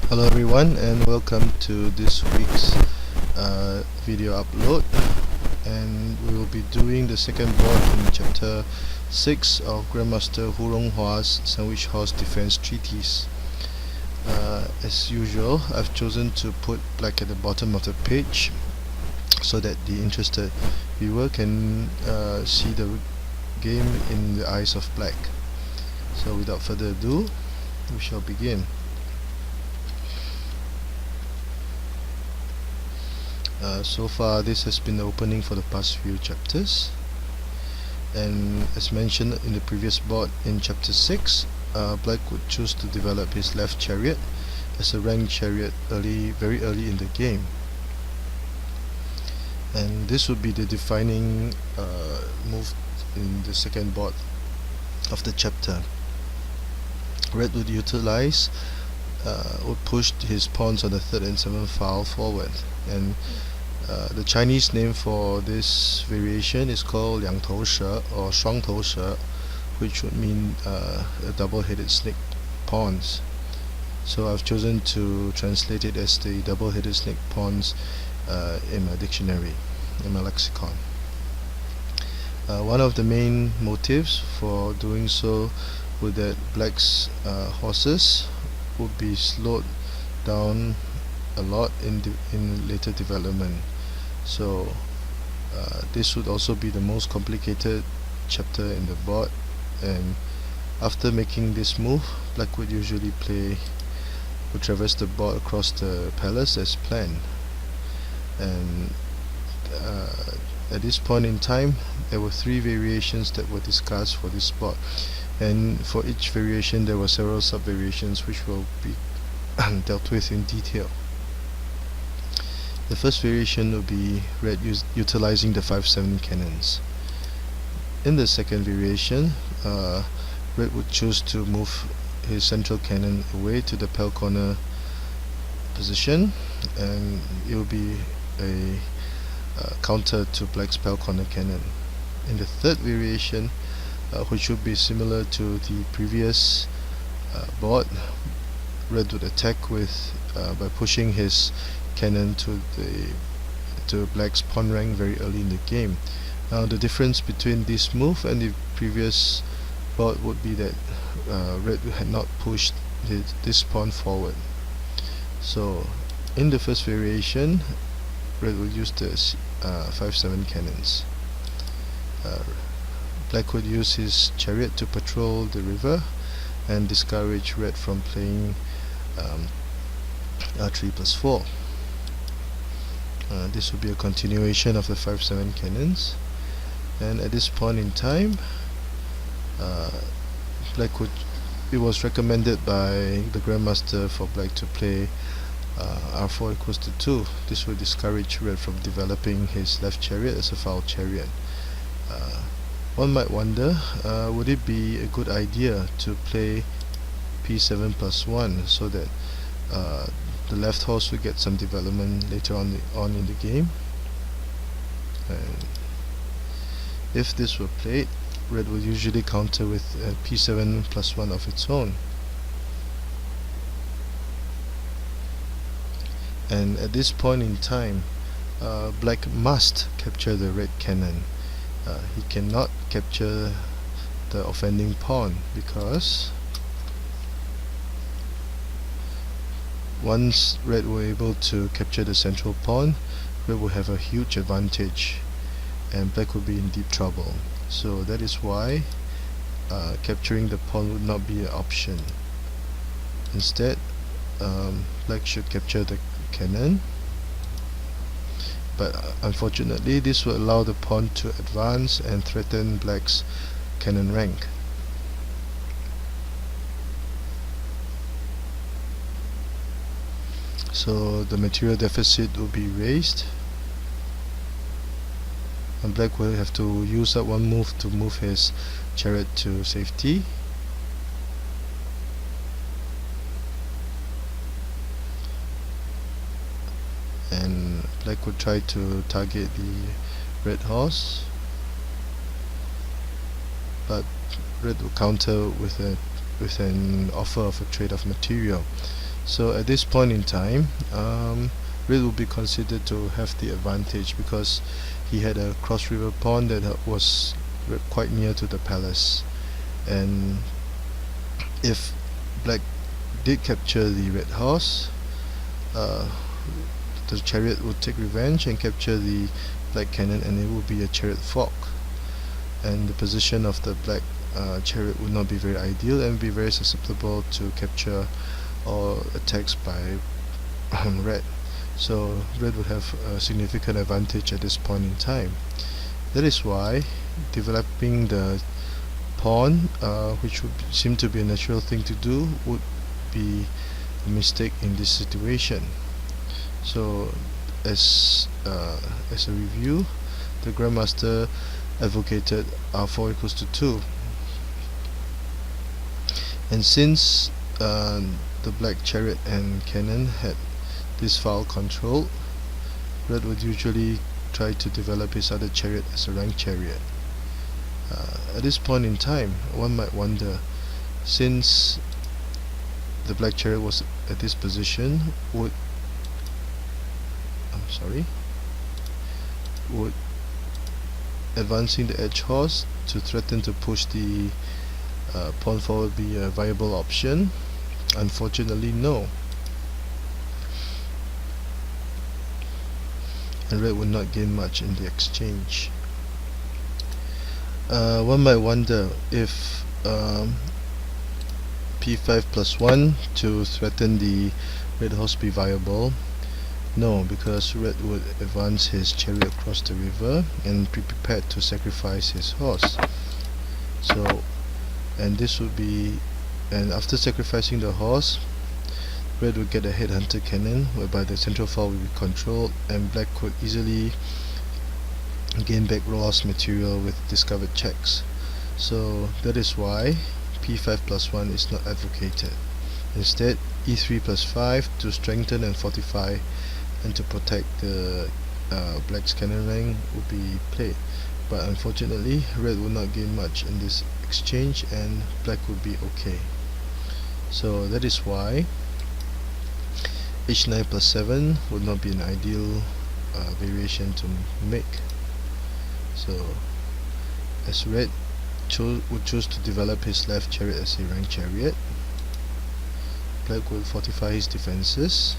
Hello everyone, and welcome to this week's video upload, and we will be doing the second board in chapter 6 of Grandmaster Ronghhua's Sandwich Horse Defense Treatise. As usual, I've chosen to put black at the bottom of the page so that the interested viewer can see the game in the eyes of black. So without further ado, we shall begin. So far this has been the opening for the past few chapters, and as mentioned in the previous board in chapter 6, black would choose to develop his left chariot as a ranked chariot very early in the game, and this would be the defining move in the second board of the chapter. Red would utilize would push his pawns on the 3rd and 7th file forward, and the Chinese name for this variation is called 两头蛇 or 双头蛇, which would mean a double-headed snake pawns. So I've chosen to translate it as the double-headed snake pawns in my dictionary, in my lexicon. One of the main motives for doing so would that black's horses would be slowed down a lot in later development. So this would also be the most complicated chapter in the board, and after making this move, black would usually would traverse the board across the palace as planned. And at this point in time, there were 3 variations that were discussed for this board, and for each variation there were several sub-variations which will be dealt with in detail. The first variation will be red utilizing the 5-7 cannons. In the second variation, red would choose to move his central cannon away to the pale corner position, and it will be a counter to black's pale corner cannon. In the third variation, which would be similar to the previous board, red would attack with by pushing his cannon to black's pawn rank very early in the game. Now the difference between this move and the previous board would be that red had not pushed this pawn forward. So in the first variation, red will use the 5-7 cannons. Black would use his chariot to patrol the river and discourage red from playing 3+4. This will be a continuation of the 5-7 cannons, and at this point in time, it was recommended by the Grandmaster for black to play r4 equals to 2. This will discourage red from developing his left chariot as a foul chariot. One might wonder, would it be a good idea to play p7+1 so that the left horse will get some development later on in the game? And if this were played, red will usually counter with p7+1 of its own. And at this point in time, black must capture the red cannon. He cannot capture the offending pawn, because once red were able to capture the central pawn, red will have a huge advantage and black will be in deep trouble. So that is why capturing the pawn would not be an option. Instead, black should capture the cannon, but unfortunately this will allow the pawn to advance and threaten black's cannon rank. So the material deficit will be raised, and black will have to use up one move to move his chariot to safety. And black would try to target the red horse, but red will counter with an offer of a trade of material. So at this point in time, red would be considered to have the advantage because he had a cross river pawn that was quite near to the palace, and if black did capture the red horse, the chariot would take revenge and capture the black cannon, and it would be a chariot fork, and the position of the black chariot would not be very ideal and be very susceptible to capture or attacks by red. So red would have a significant advantage at this point in time. That is why developing the pawn, which would seem to be a natural thing to do, would be a mistake in this situation. So as a review, the Grandmaster advocated r4 equals to 2, and since the black chariot and cannon had this file control, red would usually try to develop his other chariot as a rank chariot. At this point in time, one might wonder, since the black chariot was at this position, would advancing the edge horse to threaten to push the pawn forward be a viable option? Unfortunately, no. And red would not gain much in the exchange. One might wonder if p5 plus 1 to threaten the red horse be viable. No, because red would advance his chariot across the river and be prepared to sacrifice his horse. So, and this would be, and after sacrificing the horse, red would get a headhunter cannon, whereby the central file will be controlled, and black could easily gain back lost material with discovered checks. So that is why p5 plus 1 is not advocated. Instead, e3 plus 5 to strengthen and fortify and to protect the black's cannon rank would be played. But unfortunately, red would not gain much in this exchange and black would be okay. So that is why h9 plus 7 would not be an ideal variation to make. So as red would choose to develop his left chariot as a rank chariot, black would fortify his defenses,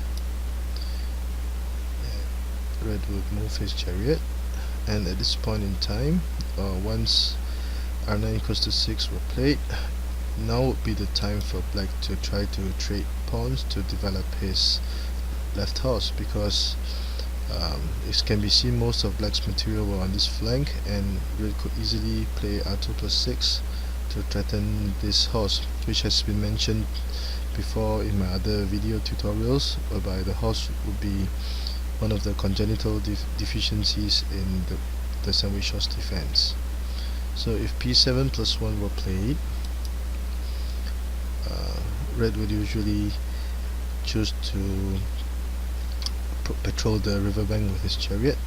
red would move his chariot, and at this point in time, once r9 equals to 6 were played, now would be the time for black to try to trade pawns to develop his left horse, because it can be seen most of black's material were on this flank, and red could easily play r2 plus 6 to threaten this horse, which has been mentioned before in my other video tutorials, whereby the horse would be one of the congenital deficiencies in the sandwich horse defense. So if p7 plus 1 were played, red would usually choose to patrol the riverbank with his chariot.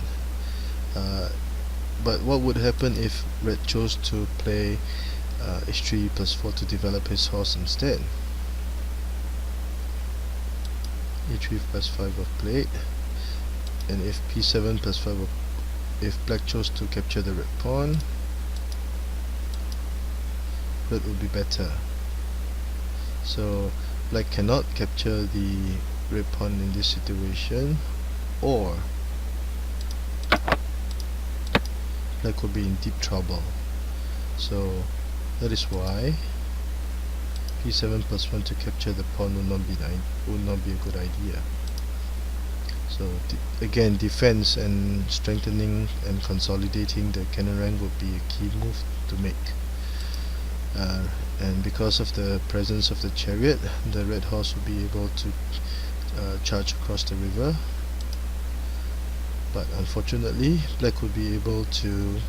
But what would happen if red chose to play h3 plus 4 to develop his horse instead? e3 plus 5 were played, and if p7 plus 5 were, if black chose to capture the red pawn, red would be better. So black cannot capture the red pawn in this situation, or black would be in deep trouble. So that is why p7 plus 1 to capture the pawn would not be a good idea. So again, defense and strengthening and consolidating the cannon rank would be a key move to make. And because of the presence of the chariot, the red horse will be able to charge across the river. But unfortunately, black would be able to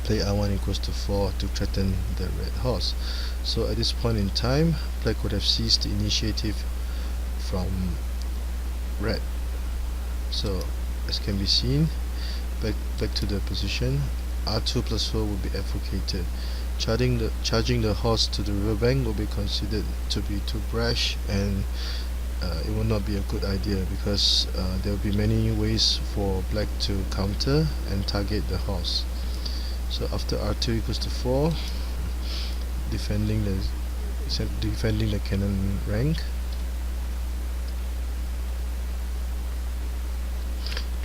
play r1 equals to 4 to threaten the red horse. So at this point in time, black would have seized the initiative from red. So as can be seen, back to the position, r2 plus 4 will be advocated. Charging the horse to the riverbank will be considered to be too brash, and it will not be a good idea, because there will be many ways for black to counter and target the horse. So after r2 equals to 4, defending the cannon rank,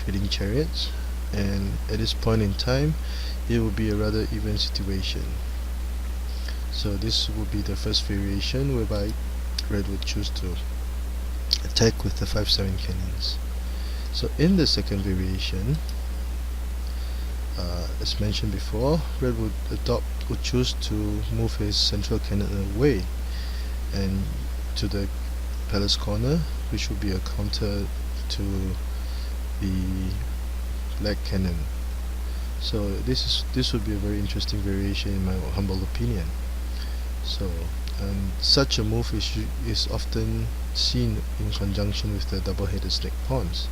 trading chariots, and at this point in time it will be a rather even situation. So this will be the first variation, whereby red would choose to attack with the 5-7 cannons. So in the second variation, as mentioned before, red would choose to move his central cannon away and to the palace corner, which would be a counter to the black cannon. So this would be a very interesting variation in my humble opinion. So such a move is often seen in conjunction with the double-headed snake pawns.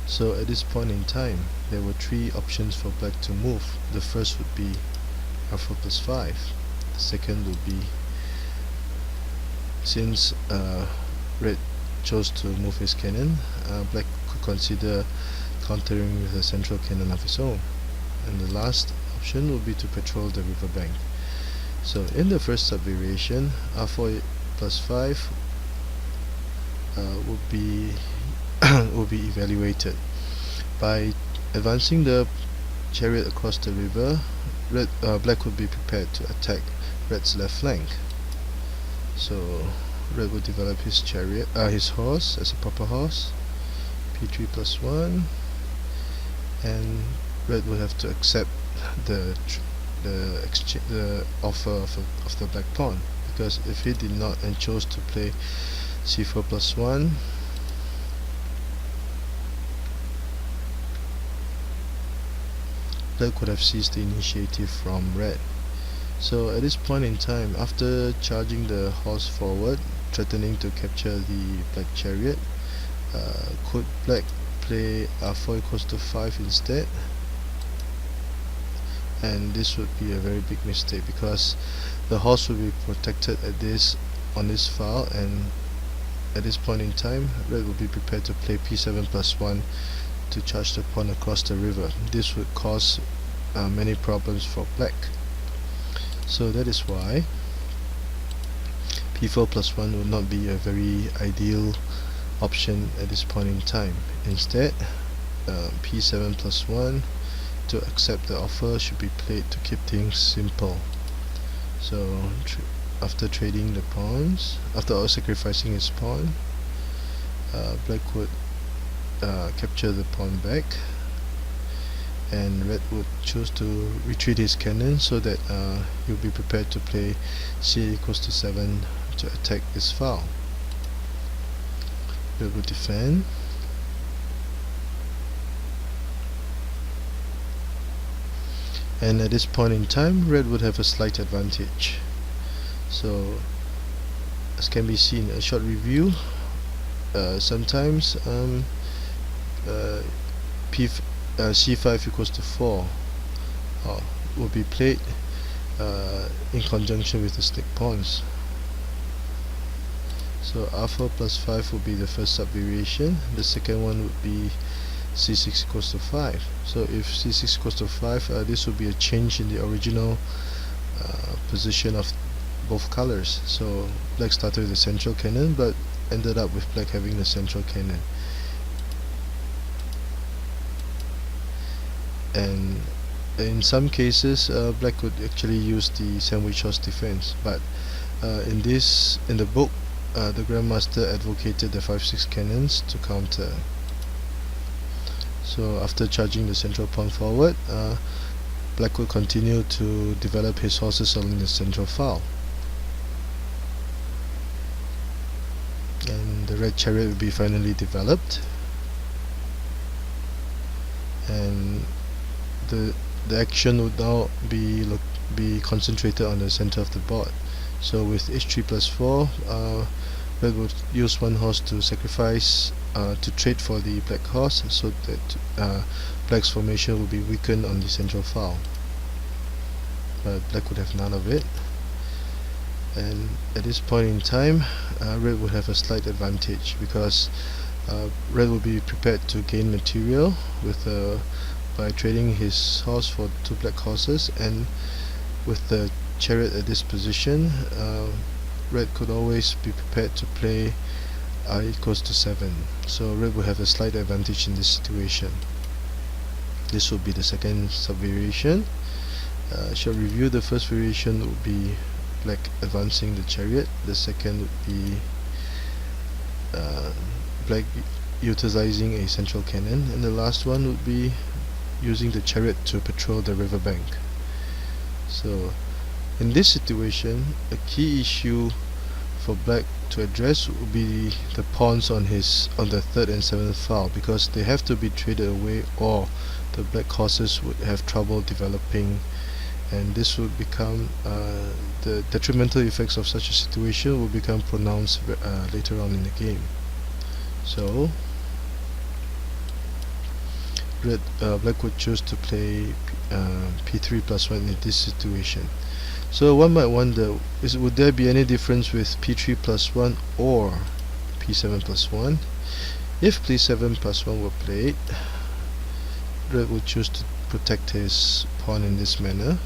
So at this point in time, there were 3 options for black to move. The first would be r4 plus 5. The second would be, since red chose to move his cannon, black could consider countering with a central cannon of his own. And the last option would be to patrol the riverbank. So in the first sub-variation, r4 plus 5 would be evaluated. By advancing the chariot across the river, black would be prepared to attack red's left flank. So red would develop his horse as a proper horse, p3 plus 1, and red would have to accept the offer of the black pawn, because if he did not and chose to play c4 plus 1, black would have seized the initiative from red. So at this point in time, after charging the horse forward, threatening to capture the black chariot, could black play r4 equals to 5 instead? And this would be a very big mistake, because the horse will be protected on this file, and at this point in time red will be prepared to play p7 plus 1 to charge the pawn across the river. This would cause many problems for black. So that is why p4 plus 1 would not be a very ideal option at this point in time. Instead, p7 plus 1 to accept the offer should be played to keep things simple. So after trading the pawns, after sacrificing his pawn, black would capture the pawn back, and red would choose to retreat his cannon so that he'll be prepared to play c equals to 7 to attack this file. Red would defend, and at this point in time red would have a slight advantage. So as can be seen, a short review, sometimes c5 equals to 4 will be played in conjunction with the snake pawns. So r4 plus 5 would be the first sub-variation. The second one would be c6 equals to 5. So if c6 equals to 5, this would be a change in the original position of both colors. So black started with the central cannon, but ended up with black having the central cannon. And in some cases, black could actually use the sandwich horse defense, but in the book, the Grandmaster advocated the 5-6 cannons to counter. So after charging the central pawn forward, black would continue to develop his horses along the central file, and the red chariot will be finally developed, and the action would now be concentrated on the center of the board. So with h3 plus 4, red would use one horse to sacrifice to trade for the black horse, so that black's formation will be weakened on the central file, but black would have none of it. and at this point in time, red would have a slight advantage because red will be prepared to gain material with by trading his horse for 2 black horses, and with the chariot at this position, red could always be prepared to play I equals to 7. So red will have a slight advantage in this situation. This will be the second sub-variation. Shall review. The first variation would be black advancing the chariot. The second would be black utilizing a central cannon, and the last one would be using the chariot to patrol the riverbank. So in this situation, a key issue for black to address would be the pawns on the 3rd and 7th file, because they have to be traded away or the black horses would have trouble developing, and this would become the detrimental effects of such a situation will become pronounced later on in the game. So black would choose to play p3 plus 1 in this situation. So one might wonder, would there be any difference with p3 plus 1 or p7 plus 1? If p7 plus 1 were played, red would choose to protect his pawn in this manner,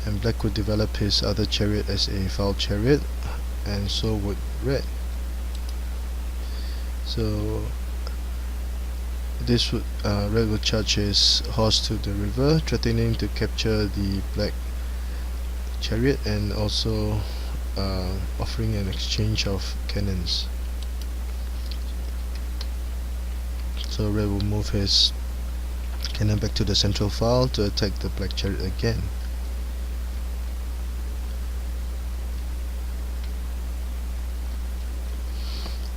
and black would develop his other chariot as a foul chariot, and so would red. So this would red would charge his horse to the river, threatening to capture the black chariot, and also offering an exchange of cannons. So red will move his cannon back to the central file to attack the black chariot again.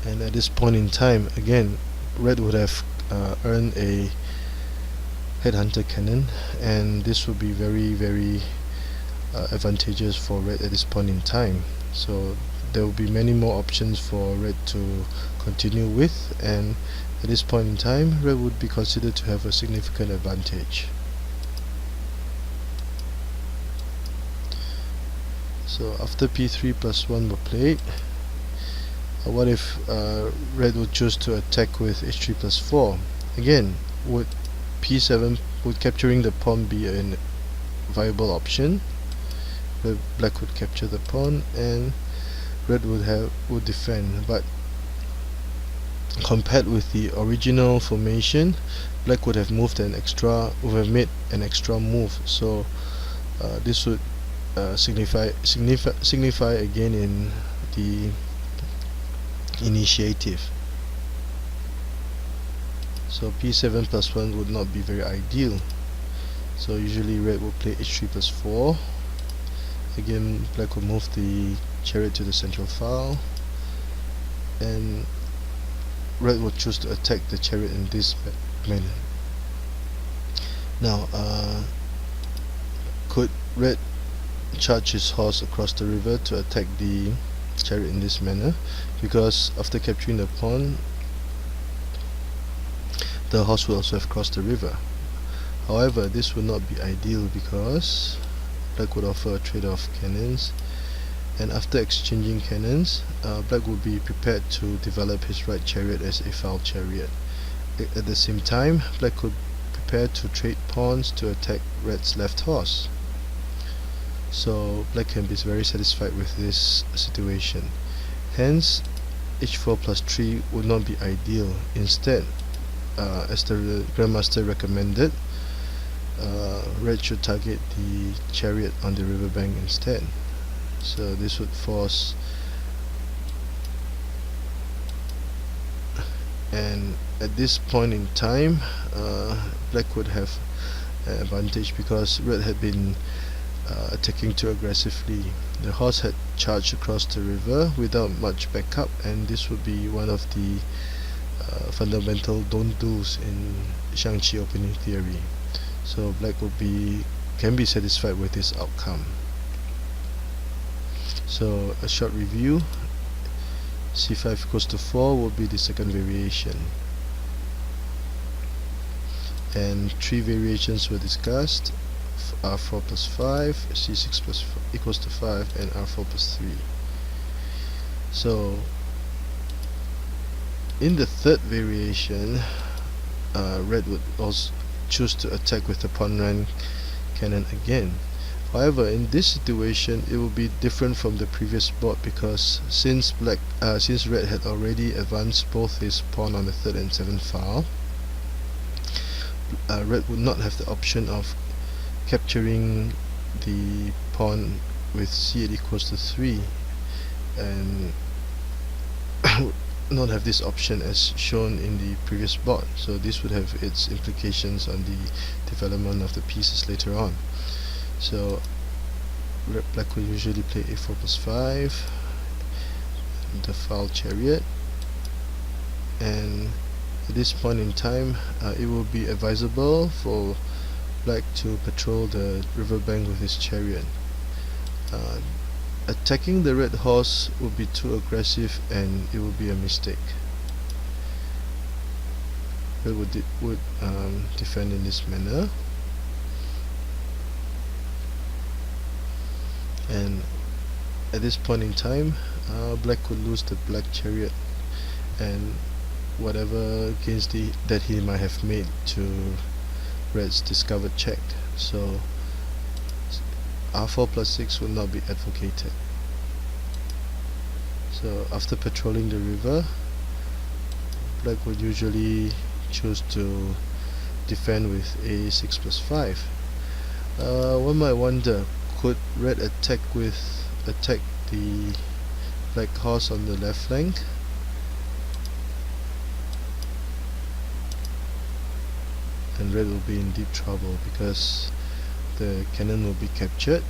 And at this point in time, again, red would have earned a headhunter cannon, and this would be very advantageous for red at this point in time. So there will be many more options for red to continue with, and at this point in time, red would be considered to have a significant advantage. So after p3 plus 1 were played, what if red would choose to attack with h3 plus 4? Again, would p7, would capturing the pawn be a viable option? Black would capture the pawn, and red would defend. But compared with the original formation, black would have made an extra move. So this would signify again in the initiative. So p7 plus 1 would not be very ideal. So usually red will play h3 plus 4. Again, black will move the chariot to the central file, and red will choose to attack the chariot in this manner. Now could red charge his horse across the river to attack the chariot in this manner? Because after capturing the pawn, the horse will also have crossed the river. However, this would not be ideal because black would offer a trade of cannons, and after exchanging cannons, black would be prepared to develop his right chariot as a foul chariot. At the same time, black would prepare to trade pawns to attack red's left horse. So black can be very satisfied with this situation. Hence, h4 plus 3 would not be ideal. Instead, as the Grandmaster recommended, red should target the chariot on the riverbank instead. So this would force, and at this point in time, black would have an advantage because red had been attacking too aggressively. The horse had charged across the river without much backup, and this would be one of the fundamental don't do's in Xiangqi opening theory. So black can be satisfied with this outcome. So a short review: c5 equals to 4 will be the second variation, and 3 variations were discussed. r4 plus 5, c6 plus equals to 5, and r4 plus 3. So in the third variation, red would also choose to attack with the pawn rank cannon again. However, in this situation, it will be different from the previous board, because since red had already advanced both his pawn on the 3rd and 7th file, red would not have the option of capturing the pawn with c8 equals to 3, and would not have this option as shown in the previous board. So this would have its implications on the development of the pieces later on. So black will usually play a4 plus 5, the file chariot, and at this point in time, it will be advisable for black to patrol the riverbank with his chariot. Attacking the red horse would be too aggressive, and it would be a mistake. Red would defend in this manner, and at this point in time, black could lose the black chariot and whatever gains that he might have made to red's discovered check. So r4 plus 6 will not be advocated. So after patrolling the river, black would usually choose to defend with a6 plus 5. One might wonder, could red attack the black horse on the left flank? And red will be in deep trouble, because the cannon will be captured,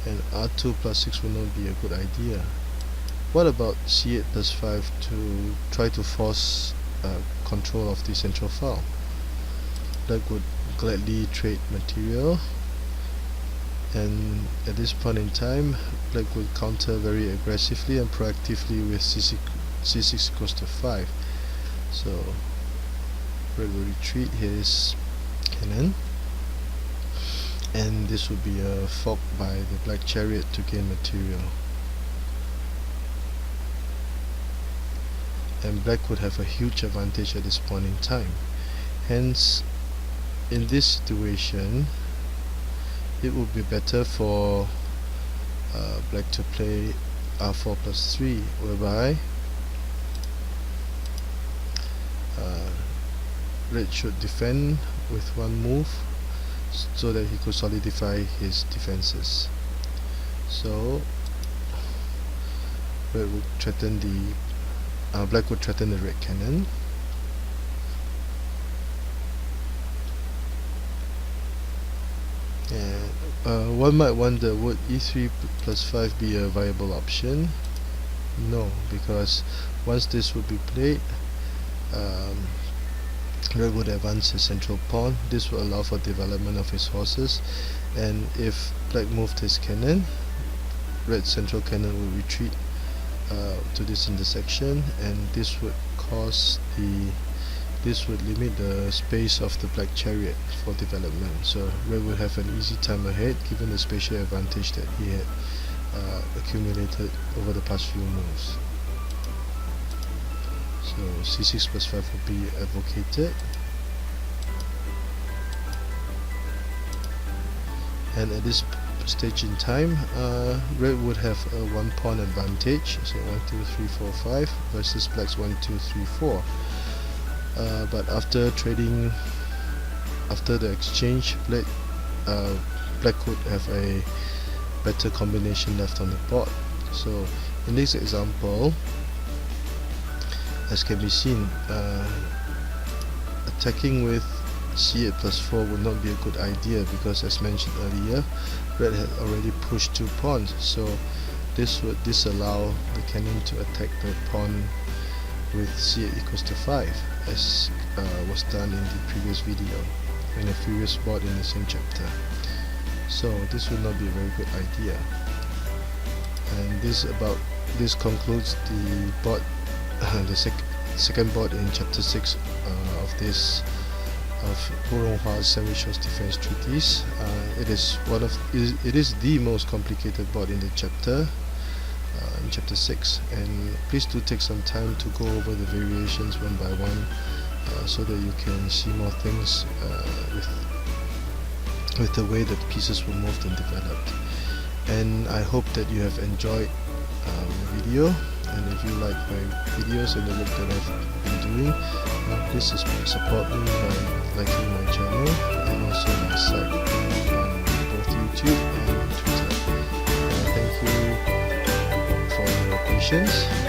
and r2 plus 6 will not be a good idea. What about c8 plus 5 to try to force control of the central file? Black would gladly trade material, and at this point in time, black would counter very aggressively and proactively with c6 equals to 5. So red will retreat his cannon, and this would be a fork by the black chariot to gain material, and black would have a huge advantage at this point in time. Hence, in this situation, it would be better for black to play r4 plus 3, whereby red should defend with one move so that he could solidify his defenses. So red would threaten black would threaten the red cannon, and one might wonder, would e3 plus 5 be a viable option? No, because once this would be played, red would advance his central pawn. This will allow for development of his horses, and if black moved his cannon, red's central cannon will retreat to this intersection, and this would limit the space of the black chariot for development. So red would have an easy time ahead, given the spatial advantage that he had accumulated over the past few moves. So c6 plus 5 will be advocated, and at this stage in time, red would have a 1 pawn advantage, so 1, 2, 3, 4, 5 versus black's 1, 2, 3, 4. But after the exchange, black could have a better combination left on the board. So in this example, as can be seen, attacking with c8 plus 4 would not be a good idea, because as mentioned earlier, red had already pushed 2 pawns, so this would disallow the cannon to attack the pawn with c8 equals to 5, as was done in the previous video, in a previous board in the same chapter. So this would not be a very good idea. And this concludes the board, the second board in chapter 6 of this of Ronghua Sandwich Host Defense Treatise. It is the most complicated board in the chapter, in chapter 6, and please do take some time to go over the variations one by one, so that you can see more things with the way that pieces were moved and developed. And I hope that you have enjoyed the video, and if you like my videos and the work that I've been doing, please support me by liking my channel and also my site on both YouTube and Twitter. Thank you for your patience.